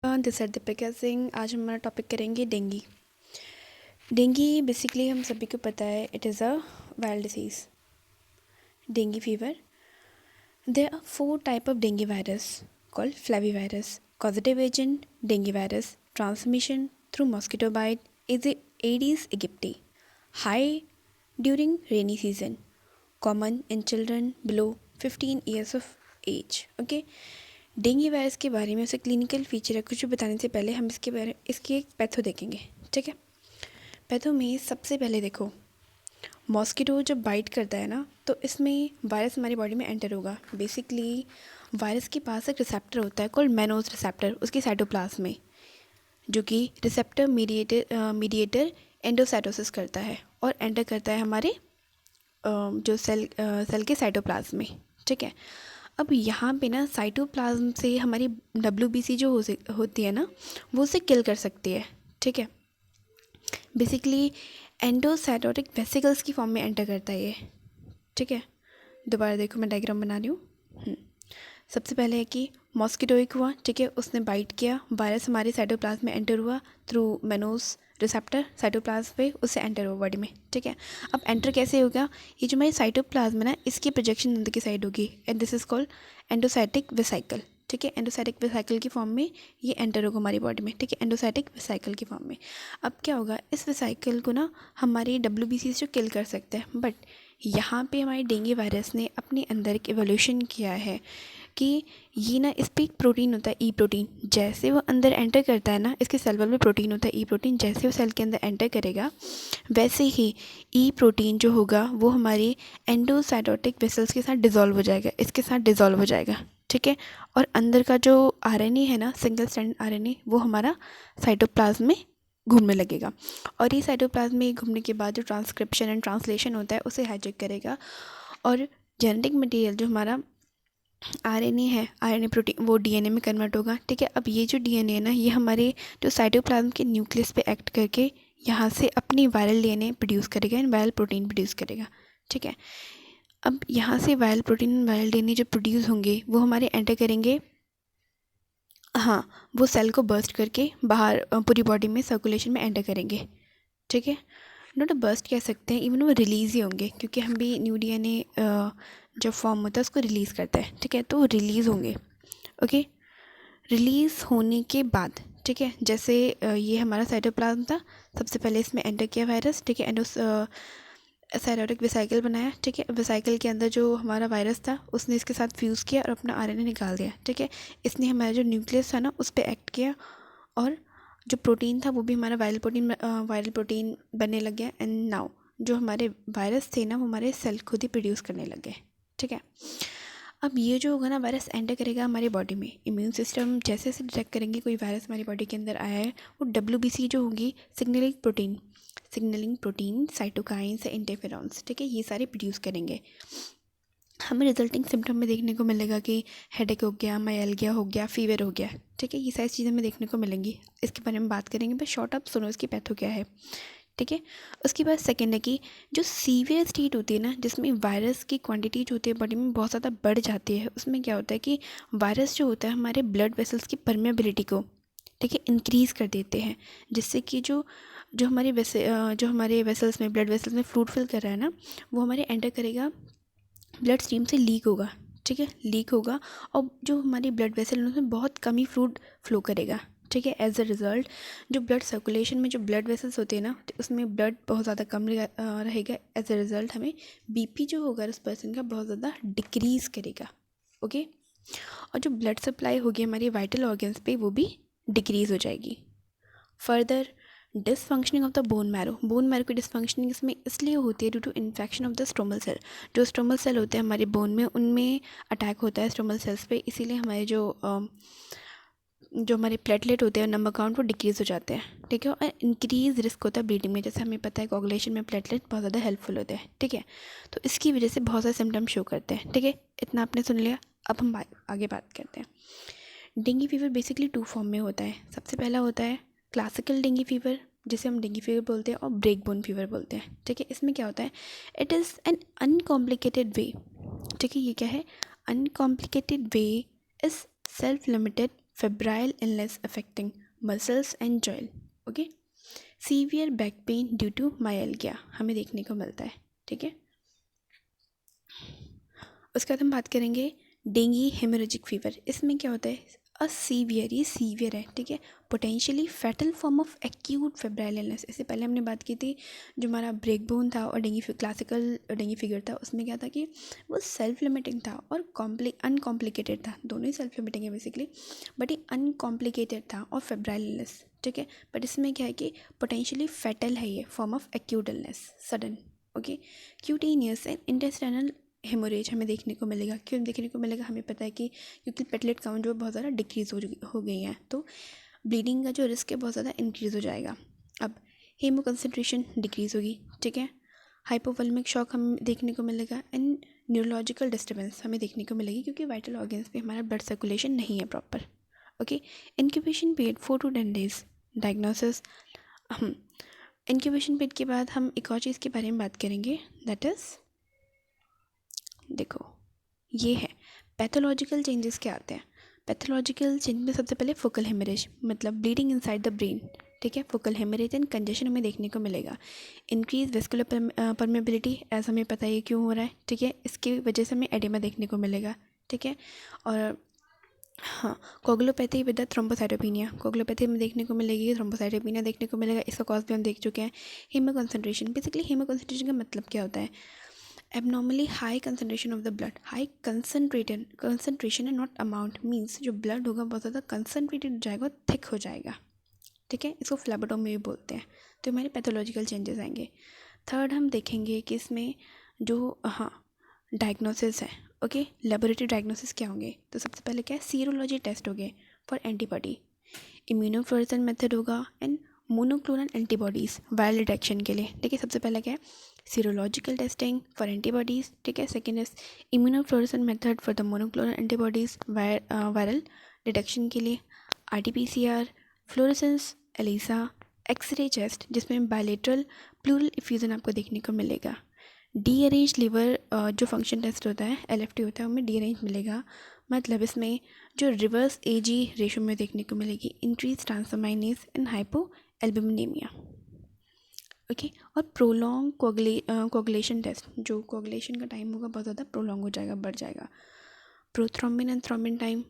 This is Deepika Singh. आज हम हमारा टॉपिक करेंगे डेंगी। डेंगी बेसिकली हम सभी को पता है, it is a viral disease. Dengue fever, there are 4 type of dengue virus called flavivirus, causative agent dengue virus, transmission through mosquito bite is Aedes aegypti, high during rainy season, common in children below 15 years of age. Okay, dengue virus के बारे में उसके clinical feature है कुछ बताने से पहले हम इसकी एक पैथो देखेंगे। ठीक है, पैथो में सबसे पहले देखो, मॉस्किटो जब बाइट करता है ना, तो इसमें वायरस हमारी बॉडी में एंटर होगा। बेसिकली वायरस के पास एक रिसेप्टर होता है कॉल्ड मैनोज रिसेप्टर, उसकी साइटोप्लाज्म में, जो कि रिसेप्टर मीडिएटर एंडोसाइटोसिस करता है और एंटर करता है हमारे जो सेल के साइटोप्लाज्म में। ठीक है, अब यहाँ पे ना साइटोप्लाज्म से हमारी WBC जो होती है ना, वो उसे किल कर सकती है। ठीक है, बेसिकली एंडोसाइटोटिक वेसिकल्स की फॉर्म में एंटर करता है ये। ठीक है, दोबारा देखो, मैं डायग्राम बना रही हूँ। सबसे पहले है कि मॉस्किटो एक हुआ, ठीक है, उसने बाइट किया, वायरस हमारे साइटोप्लाज्म में एंटर हुआ थ्रू मेनोस रिसेप्टर, साइटोप्लाज्म पे उससे एंटर हुआ बॉडी में। ठीक है, अब एंटर कैसे होगा, ये जो हमारी साइटोप्लाज्म है ना, इसकी प्रोजेक्शन अंदर की साइड होगी and this is called endocytic vesicle. ठीक है, एंडोसाइटिक वेसाइकल की फॉर्म में ये एंटर होगा हमारी बॉडी में। ठीक है, एंडोसाइटिक वेसाइकल की फॉर्म में। अब क्या होगा, इस वेसाइकल को ना हमारी WBC जो किल कर सकते हैं, बट यहाँ पे हमारे डेंगू वायरस ने अपने अंदर एक एवोल्यूशन किया है कि ये ना, इस पर एक प्रोटीन होता है ई प्रोटीन, जैसे वो अंदर एंटर करता है ना, इसके सेल वॉल में प्रोटीन होता है ई प्रोटीन, जैसे वो सेल के अंदर एंटर करेगा वैसे ही ई प्रोटीन जो होगा वो हमारी एंडोसाइटोटिक वेसल्स के साथ डिज़ोल्व हो जाएगा, इसके साथ डिज़ोल्व हो जाएगा। ठीक है, और अंदर का जो RNA है ना, सिंगल स्ट्रैंड RNA, वो हमारा साइटोप्लाज्म में घूमने लगेगा और ये साइटोप्लाज्म में घूमने के बाद जो ट्रांसक्रिप्शन एंड ट्रांसलेशन होता है उसे हाईजैक करेगा और जेनेटिक मटेरियल जो हमारा RNA है, RNA प्रोटीन, वो DNA में कन्वर्ट होगा। ठीक है, अब ये जो DNA है ना, ये हमारे जो साइटोप्लाज्म के न्यूक्लियस पे एक्ट करके यहाँ से अपनी वायरल DNA प्रोड्यूस करेगा एंड वायरल प्रोटीन प्रोड्यूस करेगा। ठीक है, अब यहाँ से वायरल प्रोटीन वायरल DNA जो प्रोड्यूस होंगे वो हमारे एंटर करेंगे, हाँ, वो सेल को बर्स्ट करके बाहर पूरी बॉडी में सर्कुलेशन में एंटर करेंगे। ठीक है, नॉट अ बर्स्ट कह सकते हैं, इवन वो रिलीज़ ही होंगे, क्योंकि हम भी न्यू DNA जब फॉर्म होता है उसको रिलीज़ करते हैं। ठीक है, तो वो रिलीज़ होंगे। ओके, रिलीज़ होने के बाद, ठीक है, जैसे ये हमारा साइटोप्लाज्म था, सबसे पहले इसमें एंटर किया वायरस। ठीक है, साइटोटिक वेसाइकल बनाया। ठीक है, वेसाइकल के अंदर जो हमारा वायरस था उसने इसके साथ फ्यूज़ किया और अपना RNA निकाल दिया। ठीक है, इसने हमारा जो न्यूक्लियस था ना उस पर एक्ट किया और जो प्रोटीन था वो भी हमारा वायरल प्रोटीन बनने लग गया एंड नाउ जो हमारे वायरस थे ना वो हमारे सेल खुद ही प्रोड्यूस करने लग गए। ठीक है, अब ये जो होगा ना, वायरस एंटर करेगा हमारी बॉडी में, इम्यून सिस्टम जैसे जैसे डिटेक्ट करेंगे कोई वायरस हमारी बॉडी के अंदर आया है, वो WBC जो होगी, सिग्नलिंग प्रोटीन, साइटोकाइंस, इंटरफेरॉन्स, ठीक है, ये सारे प्रोड्यूस करेंगे। हमें रिजल्टिंग सिम्टम में देखने को मिलेगा कि हेडेक हो गया, माइल्जिया हो गया, फीवर हो गया। ठीक है, ये सारी चीज़ें हमें देखने को मिलेंगी, इसके बारे में बात करेंगे, बस शॉर्ट अप सुनो इसकी पैथो क्या है। ठीक है, उसके बाद सेकेंड है कि जो सीवियर स्टेट होती है ना, जिसमें वायरस की क्वांटिटी जो होती है बॉडी में बहुत ज़्यादा बढ़ जाती है, उसमें क्या होता है कि वायरस जो होता है हमारे ब्लड वेसल्स की परमेबिलिटी को, ठीक है, इंक्रीज़ कर देते हैं, जिससे कि जो जो हमारे वेसल्स में, ब्लड वेसल्स में फ्लूइड फिल कर रहा है ना, वो हमारे एंटर करेगा, ब्लड स्ट्रीम से लीक होगा। ठीक है, लीक होगा और जो हमारी ब्लड वेसल उसमें बहुत कम ही फ्लूइड फ्लो करेगा। ठीक है, एज अ रिज़ल्ट जो ब्लड सर्कुलेशन में जो ब्लड वेसल्स होते हैं ना, तो उसमें ब्लड बहुत ज़्यादा कम रहेगा। एज अ रिज़ल्ट हमें BP जो होगा उस पर्सन का बहुत ज़्यादा डिक्रीज़ करेगा। ओके, और जो ब्लड सप्लाई होगी हमारी वाइटल ऑर्गन्स पे, वो भी डिक्रीज़ हो जाएगी। Further dysfunctioning of the bone marrow की डिसफंक्शनिंग इसमें इसलिए होती है due to infection of the stromal cell. जो स्ट्रोमल सेल होते हैं हमारे बोन में, उनमें अटैक होता है स्ट्रोमल सेल्स पे, इसीलिए हमारे जो हमारे प्लेटलेट होते हैं, नंबर काउंट, वो डिक्रीज़ हो जाते हैं। ठीक है, और इंक्रीज़ रिस्क होता है ब्लीडिंग में, जैसे हमें पता है कोगुलेशन में प्लेटलेट बहुत ज़्यादा हेल्पफुल होते हैं। ठीक है, तो इसकी वजह से बहुत सारे सिम्टम शो करते हैं। ठीक है, इतना आपने सुन लिया, अब हम आगे बात करते हैं। डेंगू फीवर बेसिकली 2 फॉर्म में होता है। सबसे पहला होता है क्लासिकल डेंगू फीवर, जिसे हम डेंगू फीवर बोलते हैं, और ब्रेक बोन फीवर बोलते हैं। ठीक है, इसमें क्या होता है, it is an uncomplicated way. ठीक है, ये क्या है, uncomplicated way is self limited febrile illness affecting muscles and joint. Okay, severe back pain due to myalgia हमें देखने को मिलता है, ठीक है। उसके बाद हम बात करेंगे डेंगी हेमोरेजिक फीवर। इसमें क्या होता है, सीवियर, ये सीवियर है, ठीक है, potentially fatal form of acute febrile illness. इससे पहले हमने बात की थी जो हमारा ब्रेक बोन था और डेंगी क्लासिकल डेंगी फिगर था, उसमें क्या था कि वो सेल्फ लिमिटिंग था और अनकॉम्प्लिकेटेड था। दोनों ही सेल्फ लिमिटिंग है बेसिकली, बट ये अनकॉम्प्लिकेटेड था और फेब्राइल इलनेस, ठीक है। बट इसमें क्या है कि पोटेंशियली फैटल है ये form of acute illness, sudden. Okay, cutaneous and intestinal haemorrhage हमें देखने को मिलेगा। क्यों देखने को मिलेगा, हमें पता है कि क्योंकि प्लेटलेट काउंट जो बहुत ज़्यादा डिक्रीज़ हो गई है, तो ब्लीडिंग का जो रिस्क है बहुत ज़्यादा इंक्रीज़ हो जाएगा। अब हीमो कंसनट्रेशन डिक्रीज़ होगी, ठीक है। हाइपोवोलेमिक शॉक हमें देखने को मिलेगा एंड न्यूरोलॉजिकल डिस्टर्बेंस हमें देखने को मिलेगी क्योंकि वाइटल ऑर्गन्स पे हमारा ब्लड सर्कुलेशन नहीं है proper. Okay, incubation period 4 to 10 days। Diagnosis, incubation period के बाद हम एक और चीज़ के बारे में बात करेंगे, दैट इज़, देखो ये है पैथोलॉजिकल चेंजेस क्या आते हैं। पैथोलॉजिकल चेंज में सबसे पहले फोकल हेमरेज, मतलब ब्लीडिंग इनसाइड द ब्रेन, ठीक है। फोकल हेमरेज एंड कंजेशन हमें देखने को मिलेगा। इंक्रीज वेस्कुलर परमेबिलिटी, ऐसा हमें पता है क्यों हो रहा है, ठीक है, इसकी वजह से हमें एडेमा देखने को मिलेगा, ठीक है। और हाँ, coagulopathy with the thrombocytopenia, coagulopathy में देखने को मिलेगी, थ्रोम्बोसाइटोपिनिया देखने को मिलेगा। इसका कॉज भी हम देख चुके हैं। Haemoconcentration, basically haemoconcentration का मतलब क्या होता है, abnormally high concentration of the blood, high concentration and not amount, means जो ब्लड होगा बहुत ज़्यादा कंसनट्रेटेड हो जाएगा, थिक हो जाएगा, ठीक है। इसको फ्लेबोटोमी भी बोलते हैं। तो हमारे पैथोलॉजिकल चेंजेस आएंगे। थर्ड हम देखेंगे कि इसमें जो डायग्नोसिस है, ओके, लेबोरेटरी डायग्नोसिस क्या होंगे। तो सबसे पहले क्या है, सीरोलॉजी टेस्ट हो गए फॉर एंटीबॉडी, इम्यूनोफ्लोरेसेंस मेथड होगा and monoclonal antibodies viral detection के लिए, ठीक है। सबसे पहले क्या है, सीरोलॉजिकल टेस्टिंग फॉर एंटीबॉडीज़, ठीक है। Second is immunofluorescence method for the monoclonal antibodies viral detection के लिए, RT-PCR, fluorescence, ELISA, x ray chest जिसमें बायलेटरल प्लूरल इफ्यूजन आपको देखने को मिलेगा। डी अरेंज लीवर जो फंक्शन टेस्ट होता है, LFT होता है, उसमें डी अरेंज मिलेगा, मतलब इसमें जो रिवर्स AG रेशो में देखने को मिलेगी, इंक्रीज ट्रांसफामाइनेज एंड हाइपो एल्बुमिनेमिया, ओके। और प्रोलॉन्ग कोगुलेशन टेस्ट, जो कोगुलेशन का टाइम होगा बहुत ज़्यादा प्रोलॉन्ग हो जाएगा, बढ़ जाएगा। Prothrombin and thrombin time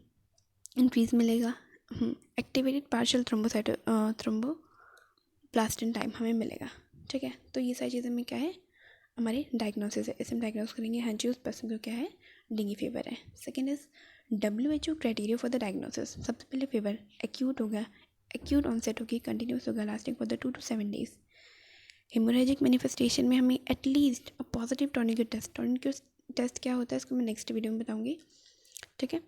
increase मिलेगा। एक्टिवेटेड पार्शियल थ्रोम्बोप्लास्टिन टाइम हमें मिलेगा, ठीक है। तो ये सारी चीज़ें में क्या है, हमारे डायग्नोसिस है, इसमें डायग्नोस करेंगे हाँ जी उस पर्सन को क्या है, डेंगू फीवर है। Second is WHO criteria for the diagnosis. सबसे पहले फीवर एक्यूट होगा, एक्यूट ऑनसेट होगी, कंटिन्यूस होगा, lasting for the 2 to 7 days। Haemorrhagic manifestation में हमें at least a positive tourniquet test, tourniquet test क्या होता है इसको मैं नेक्स्ट वीडियो में बताऊंगी, ठीक है।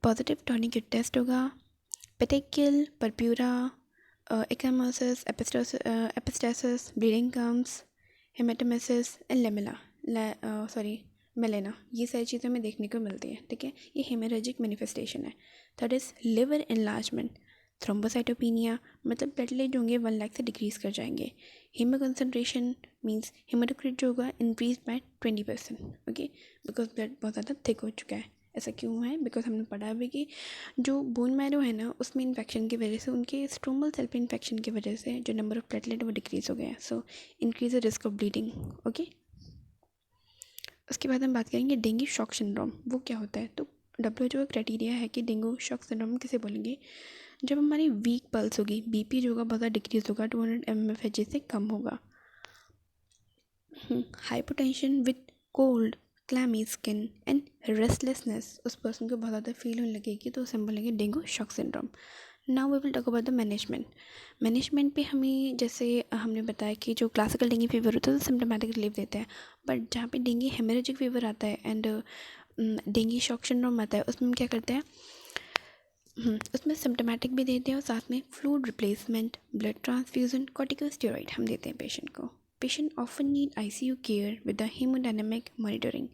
पॉजिटिव टॉर्निक्यूट टेस्ट होगा, petechial, purpura, ecchymosis, epistaxis, bleeding gums, haematemesis and melaena, ये सारी चीज़ें हमें देखने को मिलती हैं, ठीक है। ये हेमोरेजिक मैनिफेस्टेशन है। Third is liver enlargement, thrombocytopenia, मतलब प्लेटलेट जो होंगे 1 लाख से डिक्रीज़ कर जाएंगे। हीमो कंसनट्रेशन मीन्स हेमाटोक्रिट जो होगा increase by 20%, okay, because blood बहुत ज़्यादा थिक हो चुका है। ऐसा क्यों है, बिकॉज हमने पढ़ा है कि जो बोन मैरो है ना, उसमें इन्फेक्शन की वजह से, उनके स्ट्रोमल सेल पे इन्फेक्शन की वजह से जो नंबर ऑफ प्लेटलेट वो डिक्रीज़ हो गया, so increase the risk of bleeding, okay. उसके बाद हम बात करेंगे डेंगू शॉक सिंड्रोम, वो क्या होता है। तो WHO का क्राइटेरिया है कि डेंगू शॉक सिंड्रोम किसे बोलेंगे, जब हमारी वीक पल्स होगी, BP जो होगा बहुत ज़्यादा डिक्रीज होगा, 200 mmHg से कम होगा, hypotension with cold, clammy skin and restlessness, उस पर्सन को बहुत ज़्यादा फील होने लगेगी, तो उसे हम बोलेंगे dengue shock syndrome. Now we will talk about the management पे हमें, जैसे हमने बताया कि जो क्लासिकल डेंगू फीवर होता है तो सिम्टोमेटिक रिलीफ देते हैं, बट जहाँ पे डेंगू हेमरेजिक फीवर आता है एंड डेंगू शॉक सिंड्रोम आता है, उसमें हम क्या करते हैं, उसमें सिम्टोमेटिक भी देते हैं और साथ में fluid replacement, blood transfusion, corticosteroid हम देते हैं पेशेंट को। Patient often need ICU care with the haemodynamic monitoring,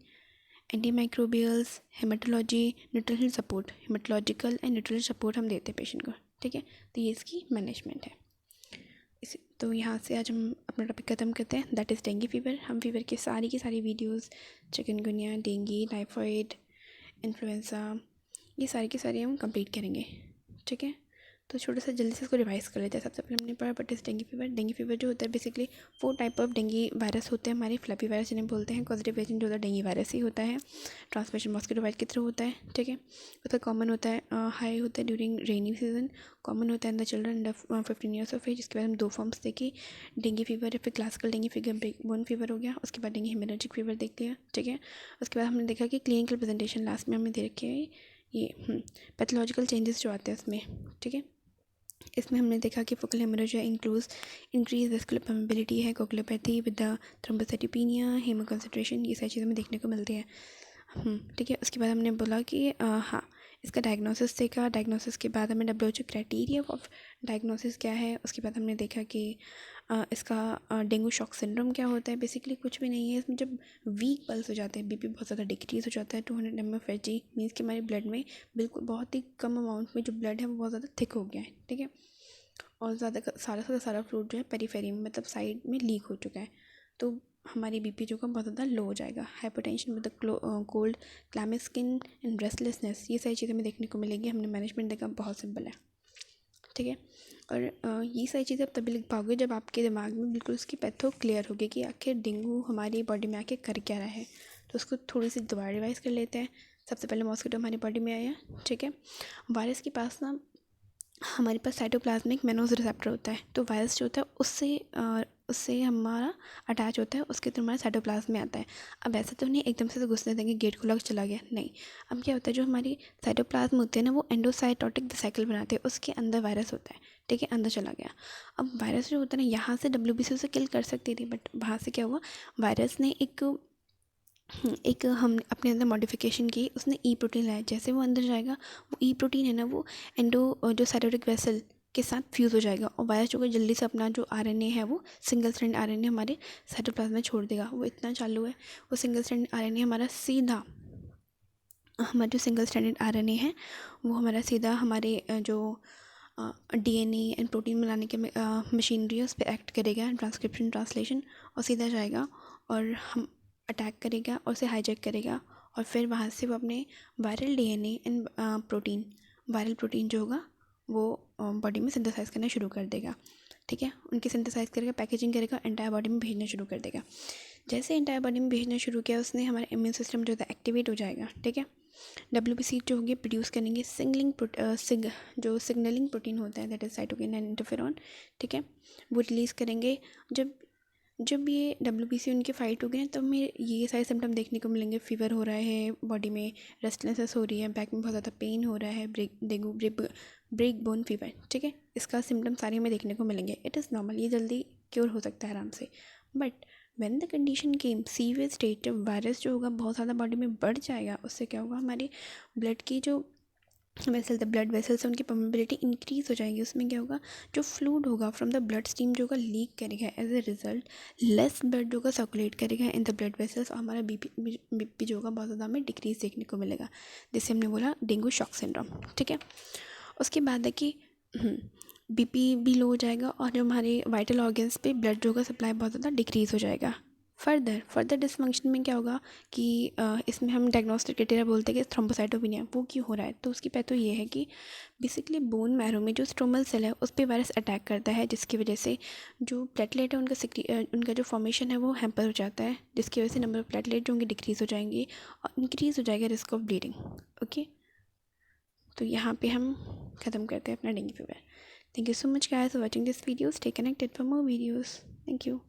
antimicrobials, haematology, nutritional support, haematological and nutritional support हम देते हैं पेशेंट को, ठीक है। तो ये इसकी मैनेजमेंट है। तो यहाँ से आज हम अपना टॉपिक ख़त्म करते हैं, दैट इज़ डेंगू फीवर। हम फीवर की सारी videos, chikungunya, dengue, typhoid, influenza, ये सारी की सारी हम कंप्लीट करेंगे, ठीक है। तो छोटा सा जल्दी से इसको रिवाइज कर लेते हैं। सबसे पहले हमने पढ़ा बट इस डेंगू फीवर। डेंगू फीवर जो होता है basically 4 type of dengue virus होते हैं हमारे। फ्लैपी वायरस जिन्हें बोलते हैं। पॉजिटिव एजेंट होता है डेंगी वायरस ही होता है। ट्रांसमिशन मॉस्किटो बाइट के थ्रू होता है, ठीक है। उसका कॉमन होता है, हाई होता है ड्यूरिंग रेनी सीजन। कॉमन होता है in the children under 15 years of age. इसके बाद हम 2 फॉर्म्स देखी, डेंगी फीवर या फिर classical dengue fever, break bone fever हो गया। उसके बाद डेंगी हेमोरेजिक फीवर देख लिया, ठीक है। उसके बाद हमने देखा कि क्लिनिकल प्रेजेंटेशन लास्ट में हमने दे रखे हैं ये पैथोलॉजिकल चेंजेस जो आते हैं उसमें, ठीक है। इसमें हमने देखा कि फोकल हेमोरेजिया इंक्रीज वेस्कुलर परमेबिलिटी है, कोगुलोपैथी विद द थ्रोम्बोसाइटोपेनिया, हेमोकॉन्सेंट्रेशन, ये सारी चीज़ें हमें देखने को मिलती है, ठीक है। उसके बाद हमने बोला कि हाँ, इसका डायग्नोसिस देखा। डायग्नोसिस के बाद हमें WHO क्राइटेरिया ऑफ डायग्नोसिस क्या है। उसके बाद हमने देखा कि इसका डेंगू शॉक सिंड्रोम क्या होता है। बेसिकली कुछ भी नहीं है, इसमें जब वीक पल्स हो जाते हैं, बीपी बहुत ज़्यादा डिक्रीज़ हो जाता है 200 mmHg, मीन्स कि हमारे ब्लड में बिल्कुल बहुत ही कम अमाउंट में जो ब्लड है वो बहुत ज़्यादा थिक हो गया है, ठीक है। और ज़्यादा सारा फ्लूइड जो है पेरीफेरी में मतलब साइड में लीक हो चुका है, तो हमारी बीपी जो का बहुत ज़्यादा लो हो जाएगा। Hypertension with the cold, clammy skin and restlessness, ये सारी चीज़ें हमें देखने को मिलेंगी। हमने मैनेजमेंट देखा, बहुत सिंपल है, ठीक है। और ये सारी चीज़ें आप तभी लिख पाओगे जब आपके दिमाग में बिल्कुल उसकी पैथो क्लियर होगी कि आखिर डेंगू हमारी बॉडी में आके कर क्या रहा है। तो उसको थोड़ी सी दोबारा रिवाइज कर लेते हैं। सबसे पहले मॉस्किटो हमारी बॉडी में आया, ठीक है। वायरस के पास ना हमारे पास साइटोप्लाज्मिक मेनोज रिसेप्टर होता है, तो वायरस जो होता है उससे हमारा अटैच होता है, उसके थ्रू हमारे साइटोप्लाज्म में आता है। अब ऐसा तो नहीं एकदम से तो घुसने देंगे, गेट खुला के चला गया, नहीं। अब क्या होता है, जो हमारी साइटोप्लाज्म होते हैं ना वो एंडोसाइटोटिक वेसिकल बनाते हैं, उसके अंदर वायरस होता है, ठीक है, अंदर चला गया। अब वायरस जो होता है ना यहाँ से WBC उसे किल कर सकती थी, बट वहाँ से क्या हुआ, वायरस ने एक हम अपने अंदर मॉडिफिकेशन की, उसने ई प्रोटीन लाया। जैसे वो अंदर जाएगा, वो ई प्रोटीन है ना वो जो साइटोटिक वेसल के साथ फ्यूज़ हो जाएगा, और वायरस जो जल्दी से अपना जो RNA है वो सिंगल स्ट्रैंड RNA हमारे साइटोप्लाज्म में छोड़ देगा। वो इतना चालू है, वो सिंगल स्ट्रैंड RNA हमारा सीधा हमारा जो सिंगल स्ट्रैंडेड RNA है वो हमारा सीधा हमारे जो DNA एंड प्रोटीन बनाने के मशीनरी है उस पर एक्ट करेगा, ट्रांसक्रिप्शन ट्रांसलेशन, और सीधा जाएगा और हम अटैक करेगा और उसे हाईजैक करेगा, और फिर वहाँ से वो अपने viral DNA and viral protein जो होगा वो बॉडी में सिंथेसाइज करना शुरू कर देगा, ठीक है। उनकी सिंथेसाइज करेगा, पैकेजिंग करेगा, एंटायर बॉडी में भेजना शुरू कर देगा। जैसे एंटायर बॉडी में भेजना शुरू किया उसने, हमारा इम्यून सिस्टम जो होता है एक्टिवेट हो जाएगा, ठीक है। WBC जो होंगे प्रोड्यूस करेंगे जो सिग्नलिंग प्रोटीन होता है, that is cytokine and interferon, ठीक है, वो रिलीज़ करेंगे। जब ये WBC उनकी फाइट होगी ना, तब हमें ये सारे सिम्टम देखने को मिलेंगे। फीवर हो रहा है, बॉडी में रेस्टलेसनेस हो रही है, बैक में बहुत ज़्यादा पेन हो रहा है, ब्रेक बोन फीवर, ठीक है। इसका सिम्टम सारे हमें देखने को मिलेंगे। इट इज़ नॉर्मल, ये जल्दी क्योर हो सकता है आराम से। But when the condition came severe state, जब वायरस जो होगा बहुत ज़्यादा बॉडी में बढ़ जाएगा, उससे क्या होगा, हमारे ब्लड की जो ब्लड वेसल्स उनकी परमेबिलिटी इंक्रीज हो जाएगी। उसमें क्या होगा, जो फ्लूइड होगा फ्रॉम द ब्लड स्ट्रीम जो होगा लीक करेगा, as a result less blood जो होगा सर्कुलेट करेगा इन द ब्लड वेसल्स, और हमारा बीपी जो होगा बहुत ज़्यादा हमें डिक्रीज देखने को मिलेगा, जिससे हमने बोला डेंगू शॉक सिंड्रोम, ठीक है। उसके बाद है कि बीपी भी लो हो जाएगा, और जो हमारे वाइटल ऑर्गन्स पे ब्लड जो होगा सप्लाई बहुत ज़्यादा डिक्रीज़ हो जाएगा। फर्दर डिसफंक्शन में क्या होगा कि इसमें हम डायग्नोस्टिक क्राइटेरिया बोलते हैं कि थ्रोम्बोसाइटोपेनिया वो क्यों हो रहा है। तो उसकी पैथो ये है कि बेसिकली बोन मैरो में जो स्ट्रोमल सेल है उस पर वायरस अटैक करता है, जिसकी वजह से जो प्लेटलेट है उनका जो फॉर्मेशन है वो हैम्पर हो जाता है, जिसकी वजह से नंबर ऑफ प्लेटलेट जो होंगे डिक्रीज़ हो जाएंगी, और इंक्रीज़ हो जाएगा रिस्क ऑफ ब्लीडिंग, ओके। तो यहाँ पे हम ख़त्म करते हैं अपना dengue fever. Thank you so much guys for watching this video. Stay connected for more videos. Thank you.